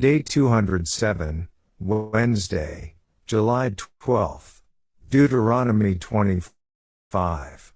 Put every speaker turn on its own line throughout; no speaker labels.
Day 207, Wednesday, July 12th. Deuteronomy 25.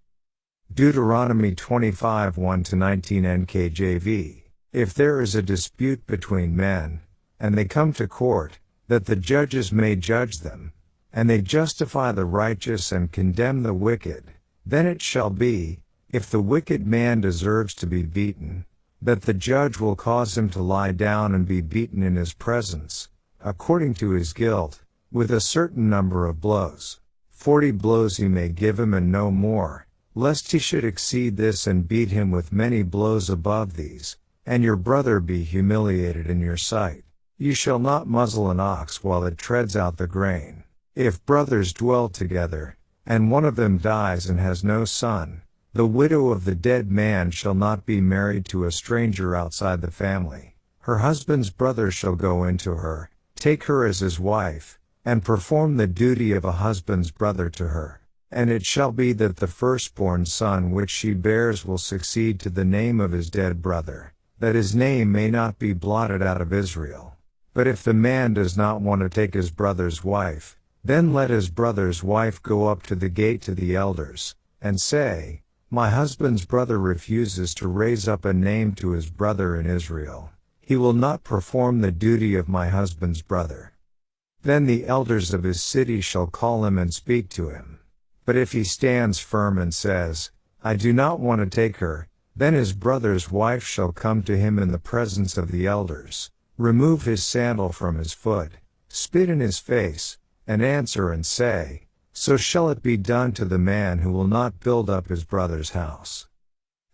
Deuteronomy 25 1-19 NKJV. If there is a dispute between men, and they come to court, that the judges may judge them, and they justify the righteous and condemn the wicked, then it shall be, if the wicked man deserves to be beaten, that the judge will cause him to lie down and be beaten in his presence, according to his guilt, with a certain number of blows. 40 blows he may give him and no more, lest he should exceed this and beat him with many blows above these, and your brother be humiliated in your sight. You shall not muzzle an ox while it treads out the grain. If brothers dwell together, and one of them dies and has no son, the widow of the dead man shall not be married to a stranger outside the family. Her husband's brother shall go into her, take her as his wife, and perform the duty of a husband's brother to her. And it shall be that the firstborn son which she bears will succeed to the name of his dead brother, that his name may not be blotted out of Israel. But if the man does not want to take his brother's wife, then let his brother's wife go up to the gate to the elders, and say, My husband's brother refuses to raise up a name to his brother in Israel. He will not perform the duty of my husband's brother. Then the elders of his city shall call him and speak to him. But if he stands firm and says, I do not want to take her, then his brother's wife shall come to him in the presence of the elders, remove his sandal from his foot, spit in his face, and answer and say, So shall it be done to the man who will not build up his brother's house.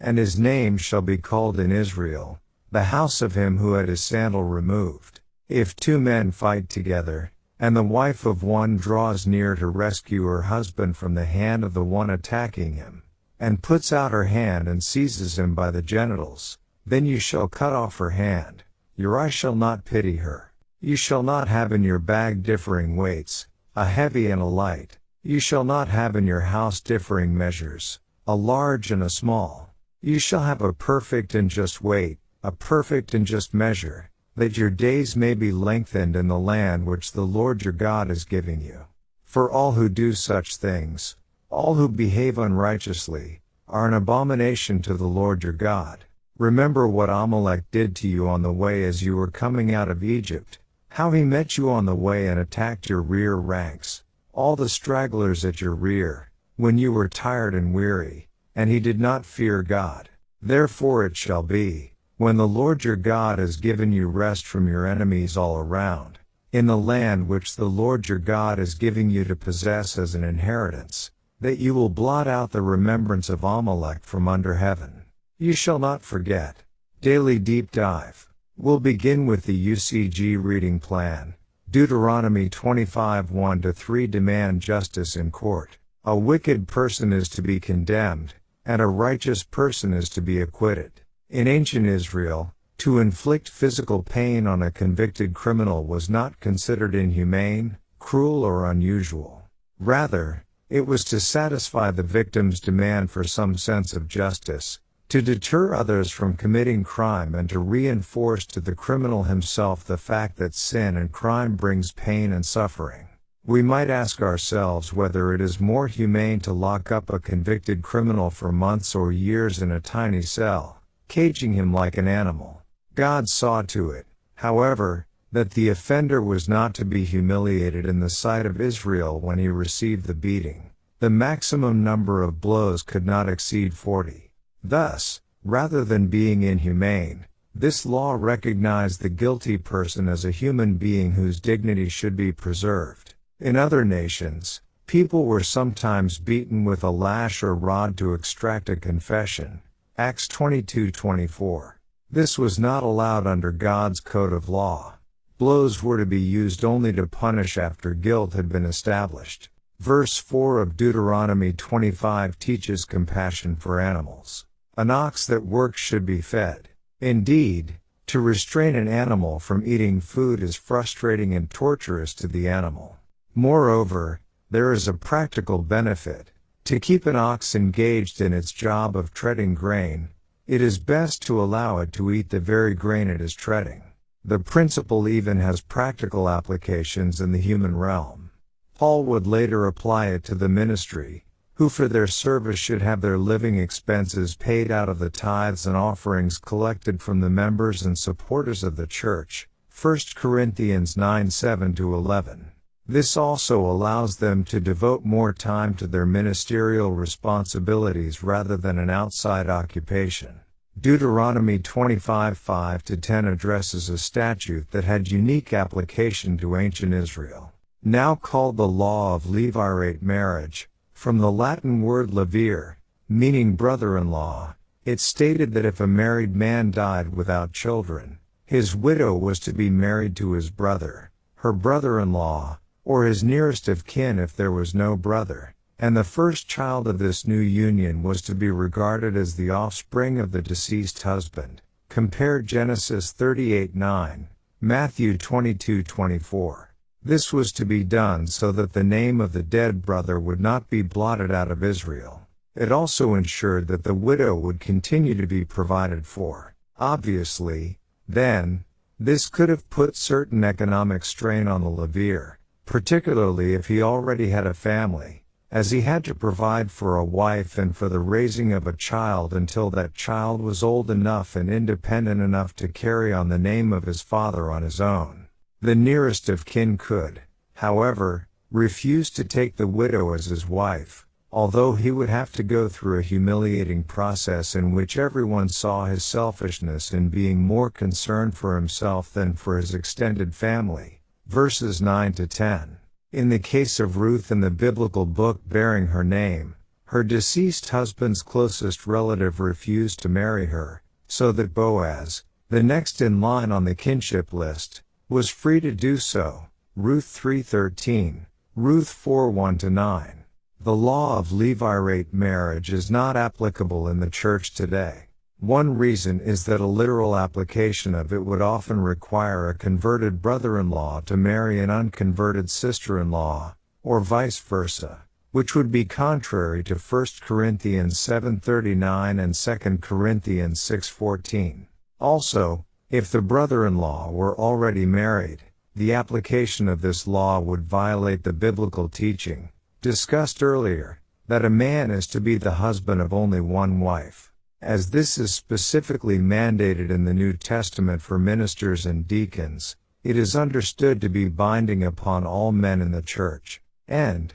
And his name shall be called in Israel, the house of him who had his sandal removed. If two men fight together, and the wife of one draws near to rescue her husband from the hand of the one attacking him, and puts out her hand and seizes him by the genitals, then you shall cut off her hand. Your eye shall not pity her. You shall not have in your bag differing weights, a heavy and a light. You shall not have in your house differing measures, a large and a small. You shall have a perfect and just weight, a perfect and just measure, that your days may be lengthened in the land which the Lord your God is giving you. For all who do such things, all who behave unrighteously, are an abomination to the Lord your God. Remember what Amalek did to you on the way as you were coming out of Egypt, how he met you on the way and attacked your rear ranks, all the stragglers at your rear, when you were tired and weary, and he did not fear God. Therefore it shall be, when the Lord your God has given you rest from your enemies all around, in the land which the Lord your God is giving you to possess as an inheritance, that you will blot out the remembrance of Amalek from under heaven. You shall not forget. Daily Deep Dive. We'll begin with the UCG reading plan. Deuteronomy 25 1-3 Demand justice in court. A wicked person is to be condemned, and a righteous person is to be acquitted. In ancient Israel, to inflict physical pain on a convicted criminal was not considered inhumane, cruel, or unusual. Rather, it was to satisfy the victim's demand for some sense of justice, to deter others from committing crime, and to reinforce to the criminal himself the fact that sin and crime brings pain and suffering. We might ask ourselves whether it is more humane to lock up a convicted criminal for months or years in a tiny cell, caging him like an animal. God saw to it, however, that the offender was not to be humiliated in the sight of Israel when he received the beating. The maximum number of blows could not exceed 40. Thus, rather than being inhumane, this law recognized the guilty person as a human being whose dignity should be preserved. In other nations, people were sometimes beaten with a lash or rod to extract a confession. Acts 22:24. This was not allowed under God's code of law. Blows were to be used only to punish after guilt had been established. Verse 4 of Deuteronomy 25 teaches compassion for animals. An ox that works should be fed. Indeed, to restrain an animal from eating food is frustrating and torturous to the animal. Moreover, there is a practical benefit. To keep an ox engaged in its job of treading grain, it is best to allow it to eat the very grain it is treading. The principle even has practical applications in the human realm. Paul would later apply it to the ministry, who for their service should have their living expenses paid out of the tithes and offerings collected from the members and supporters of the church. 1 Corinthians 9:7-11. This also allows them to devote more time to their ministerial responsibilities rather than an outside occupation. Deuteronomy 25:5-10 addresses a statute that had unique application to ancient Israel. Now called the law of levirate marriage, from the Latin word levire, meaning brother-in-law, it stated that if a married man died without children, his widow was to be married to his brother, her brother-in-law, or his nearest of kin if there was no brother, and the first child of this new union was to be regarded as the offspring of the deceased husband. Compare Genesis 38:9, Matthew 22:24. This was to be done so that the name of the dead brother would not be blotted out of Israel. It also ensured that the widow would continue to be provided for. Obviously, then, this could have put certain economic strain on the levir, particularly if he already had a family, as he had to provide for a wife and for the raising of a child until that child was old enough and independent enough to carry on the name of his father on his own. The nearest of kin could, however, refuse to take the widow as his wife, although he would have to go through a humiliating process in which everyone saw his selfishness in being more concerned for himself than for his extended family. Verses 9-10. In the case of Ruth in the biblical book bearing her name, her deceased husband's closest relative refused to marry her, so that Boaz, the next in line on the kinship list, was free to do so. Ruth 3:13, Ruth 4:1-9. The law of levirate marriage is not applicable in the church today. One reason is that a literal application of it would often require a converted brother-in-law to marry an unconverted sister-in-law, or vice versa, which would be contrary to 1 Corinthians 7:39 and 2 Corinthians 6:14. Also, if the brother-in-law were already married, the application of this law would violate the biblical teaching, discussed earlier, that a man is to be the husband of only one wife. As this is specifically mandated in the New Testament for ministers and deacons, it is understood to be binding upon all men in the church. End.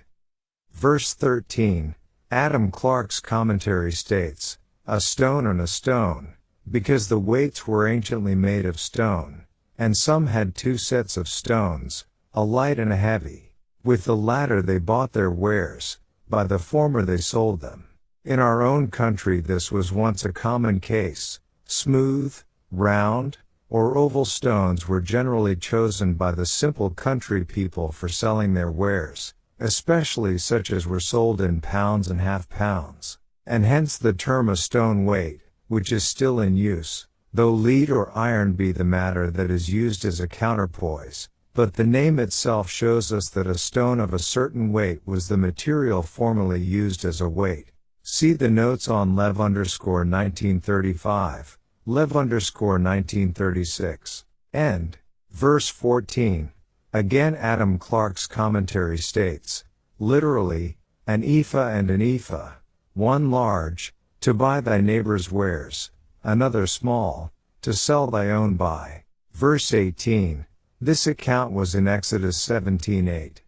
Verse 13, Adam Clarke's commentary states, "A stone and a stone, because the weights were anciently made of stone, and some had two sets of stones, a light and a heavy. With the latter they bought their wares, by the former they sold them." In our own country this was once a common case. Smooth, round, or oval stones were generally chosen by the simple country people for selling their wares, especially such as were sold in pounds and half pounds, and hence the term a stone weight, which is still in use, though lead or iron be the matter that is used as a counterpoise, but the name itself shows us that a stone of a certain weight was the material formerly used as a weight. See the notes on Lev_1935, Lev_1936. End. Verse 14. Again Adam Clarke's commentary states, literally, an ephah and an ephah, one large, to buy thy neighbor's wares, another small, to sell thy own by. Verse 18. This account was in Exodus 17:8.